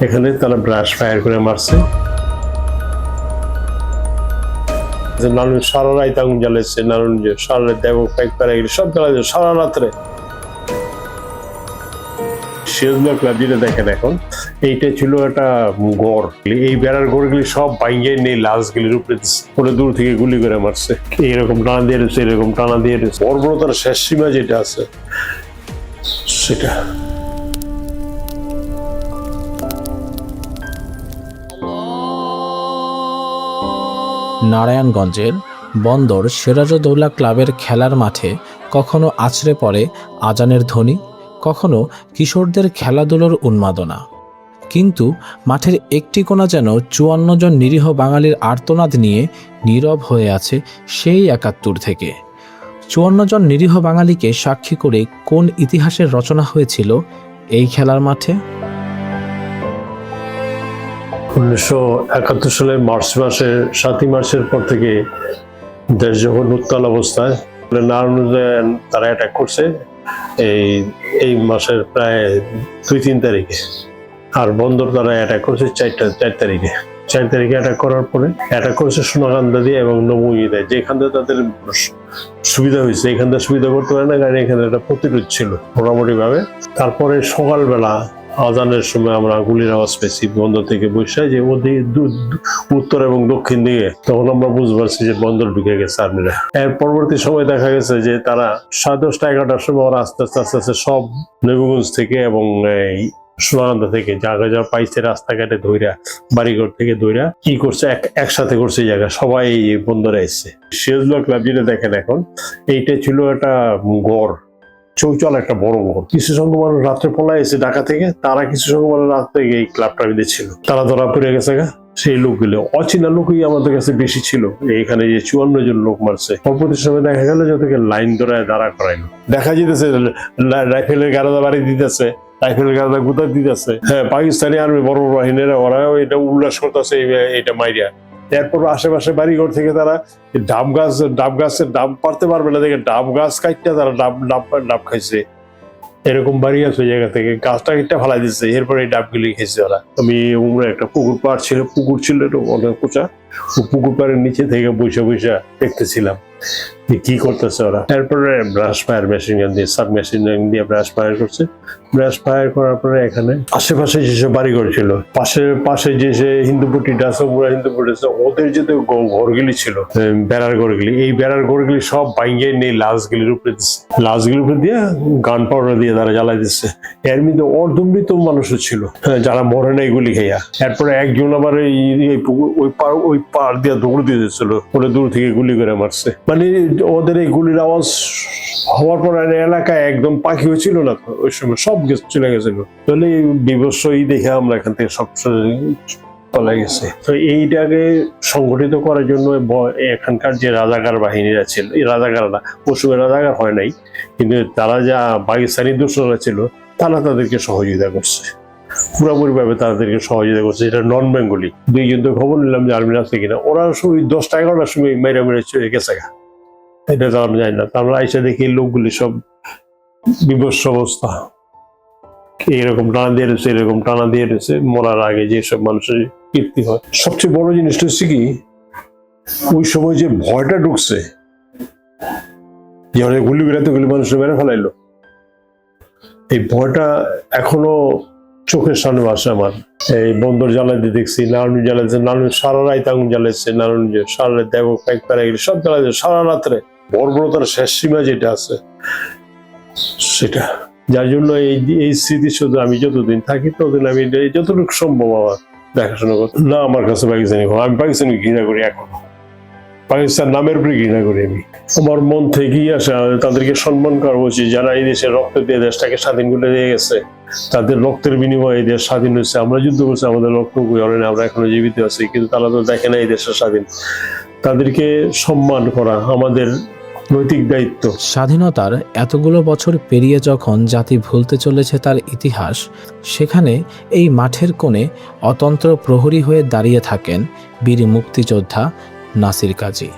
এখানে তারা brush fire করে মারছে। নানুন সারা রাত আগুন জ্বালাইছে, নানুন সারা রাত দেব প্যাক প্যারা সব জ্বালাইছে সারা রাত্রে। সিরাজুল্লাহ ক্লাব যেটা দেখেন এখন, এইটা ছিল একটা গড়। এই বেড়ার গড়গুলি সব ভাঙিয়ে নিয়ে লাশগুলির উপরে দূর থেকে গুলি করে মারছে। এইরকম টানা দিয়ে রয়েছে, এরকম টানা দিয়ে রয়েছে। বর্বরতার শেষ সীমা যেটা আছে সেটা। নারায়ণগঞ্জের বন্দর সিরাজউদ্দৌলা ক্লাবের খেলার মাঠে কখনো আছড়ে পড়ে আজানের ধ্বনি, কখনো কিশোরদের খেলাধুলোর উন্মাদনা। কিন্তু মাঠের একটি কোণা যেন ৫৪ জন নিরীহ বাঙালির আর্তনাদ নিয়ে নীরব হয়ে আছে সেই ৭১ থেকে। ৫৪ জন নিরীহ বাঙালিকে সাক্ষী করে কোন ইতিহাসের রচনা হয়েছিল এই খেলার মাঠে? ১৯৭১ সালের মার্চ মাসের ৭ই মার্চের পর থেকে দেশ যখন উত্তাল অবস্থায়, নারায়ণগঞ্জে তারা অ্যাটাক করছে এই মাসের প্রায় ২-৩ তারিখে। আর বন্দর তারা অ্যাটাক করছে ৪ তারিখে। ৪ তারিখে অ্যাটাক করার পরে অ্যাটাক করেছে সোনাকান্দা দিয়ে এবং নবুইদায়, যেখান থেকে তাদের সুবিধা হয়েছে। এখান থেকে সুবিধা করতে পারে না, কারণ এখানে একটা প্রতিরোধ ছিল মোটামুটি ভাবে। তারপরে সকালবেলা আজানের সময় আমরা গুলির আওয়াজ পেয়েছি বন্দর থেকে বৈশাখ, যে উত্তর এবং দক্ষিণ দিকে। তখন আমরা বুঝতে পারছি যে বন্দর ঢুকে গেছে আর্মিরা। এর পরবর্তী সময় দেখা গেছে যে তারা 10:30 11টার সময় ওরা আস্তে আস্তে সব নবীগঞ্জ থেকে এবং এই সোনাকান্দা থেকে যা পাইছে রাস্তাঘাটে ধইরা, বাড়িঘর থেকে ধইরা কি করছে, একসাথে করছে এই জায়গা সবাই বন্দরে এসছে। সিরাজুল্লাহ ক্লাব যেটা দেখেন এখন, এইটা ছিল একটা গড়, চৌচল একটা বড় ঘর। কিছু সংখ্যক মানুষ রাত্রে পলায় এসে ঢাকা থেকে, তারা কিছু সংখ্যক মানুষ রাত থেকে এই ক্লাবটা ছিল। তারা ধরা পড়ে গেছে গা। সেই লোকগুলো অচেনা লোকই আমাদের কাছে বেশি ছিল। এখানে যে ৫৪ জন লোক মারছে, পরবর্তী সময় দেখা গেল যে ওদেরকে লাইন ধরায় দাঁড়া করাইলো। দেখা যেতেছে রাইফেলের গাড়া বাড়ি দিতেছে, রাইফেলের গাড়া গুতা দিতেছে। হ্যাঁ, পাকিস্তানি আর্মি বড় বাহিনীরা ওরাও এটা উল্লাস করতেছে এটা মাইরিয়া। এরপর আশেপাশে বাড়িঘর থেকে তারা ডাব গাছের ডাব পারতে পারবে না দেখে ডাব গাছ কাটতে তারা ডাব খাইছে। এরকম বাড়ি আছে জায়গা থেকে গাছটা কেটে ফেলাই দিচ্ছে, এরপরে এই ডাবগুলি খেয়েছে ওরা। আমি একটা পুকুর ছিল অনেক উঁচা, পুকুর পাড়ের নিচে থেকে বসে দেখতেছিলাম কি করতেছে ওরা। এরপরে ব্রাশ ফায়ার মেশিন গান দিয়ে, সাব মেশিন গান দিয়ে ব্রাশ ফায়ার করছে। ব্রাশ ফায়ার করার পরে এখানে আশেপাশে যেসব বাড়িঘর ছিল, পাশে যে হিন্দুপট্টিটা আছে, হিন্দুপট্টি আছে, ওদের যে ঘরগুলি ছিল, বেড়ার ঘরগুলি, এই বেড়ার ঘরগুলি সব ভাঙিয়ে নিয়ে লাশগুলির উপরে দিচ্ছে। লাশগুলির উপরে দিয়ে গান পাউডার দিয়ে তারা জ্বালাই দিচ্ছে। এর মধ্যে অর্ধমৃত মানুষও ছিল যারা মরে না এগুলি খাইয়া। এরপরে একজন আবার ওই পার দিয়ে দৌড় দিয়ে দিচ্ছিল, ওরা দূর থেকে গুলি করে মারছে। মানে ওদের এই গুলির আওয়াজ হওয়ার পর এলাকায় একদম পাখি হয়েছিল না তো, ওই সময় সব চলে গেছিল। তাহলে বিভৎস দেখে আমরা এখান থেকে সব চলে গেছে। তো এইটাকে সংগঠিত করার জন্য এখানকার যে রাজাকার বাহিনীরা ছিল, এই রাজাকাররা পশ্চিমে রাজাকার হয় নাই, কিন্তু তারা যা পাকিস্তানি দুশরা ছিল তারা তাদেরকে সহযোগিতা করছে, পুরোপুরি ভাবে তাদেরকে সহযোগিতা করছে। এটা নন বেঙ্গলি দুইজন তো খবর নিলাম যে আর্মির আছে কিনা, ওরা ওই 10টা 11টার সময় মেরে চলে গেছে। এটা তো আমরা জানি না। আমরা আইসা দেখি লোকগুলি সব বিভৎস অবস্থা, এরকম টানা দিয়ে রয়েছে, এরকম টানা দিয়ে রয়েছে। মরার আগে যেসব মানুষের কীর্তি হয়। সবচেয়ে বড় জিনিসটা হচ্ছে কি, ওই সময় যে ভয়টা ঢুকছে, যে অনেক গুলি বেড়াতে গুলি মানুষের মেরে ফেলাইলো, এই ভয়টা এখনো চোখের সামনে আসে আমার। এই বন্দর জ্বালাইতে দেখছি, নারায়ণ জ্বালাইছে, নারায়ণ সারা রাত আগুন জ্বালাইছে, নারায়ণ সারা রাত দেব প্যাক প্যারা সব জ্বালাইছে সারা রাত্রে। বর্বরতার শেষ সীমা যেটা আছে সেটা, যার জন্য এই স্মৃতি শুধু আমি যতদিন থাকি ততদিন আমি যতটুকু সম্ভব আমার দেখাশোনা করতে। না, আমার কাছে পাকিস্তানি, আমি পাকিস্তানি ঘৃণা করি, এখনো পাকিস্তান নামের উপরে ঘৃণা করি। আমি আমার মন থেকেই আসে তাদেরকে সম্মান করা উচিত, যারা এই দেশে রক্ত দিয়ে দেশটাকে স্বাধীন করে দিয়ে গেছে। তাদের রক্তের বিনিময়ে এই দেশ স্বাধীন হয়েছে। আমরা যুদ্ধ করছি, আমাদের রক্ত হয়নি, আমরা এখনো জীবিত আছি, কিন্তু তারা তো দেখে না এই দেশের স্বাধীন। তাদেরকে সম্মান করা আমাদের নৈতিক দায়িত্ব। স্বাধীনতার এতগুলো বছর পেরিয়ে যখন জাতি ভুলতে চলেছে তার ইতিহাস, সেখানে এই মাঠের কোণে অতন্ত্র প্রহরী হয়ে দাঁড়িয়ে থাকেন বীর মুক্তিযোদ্ধা নাসির কাজী।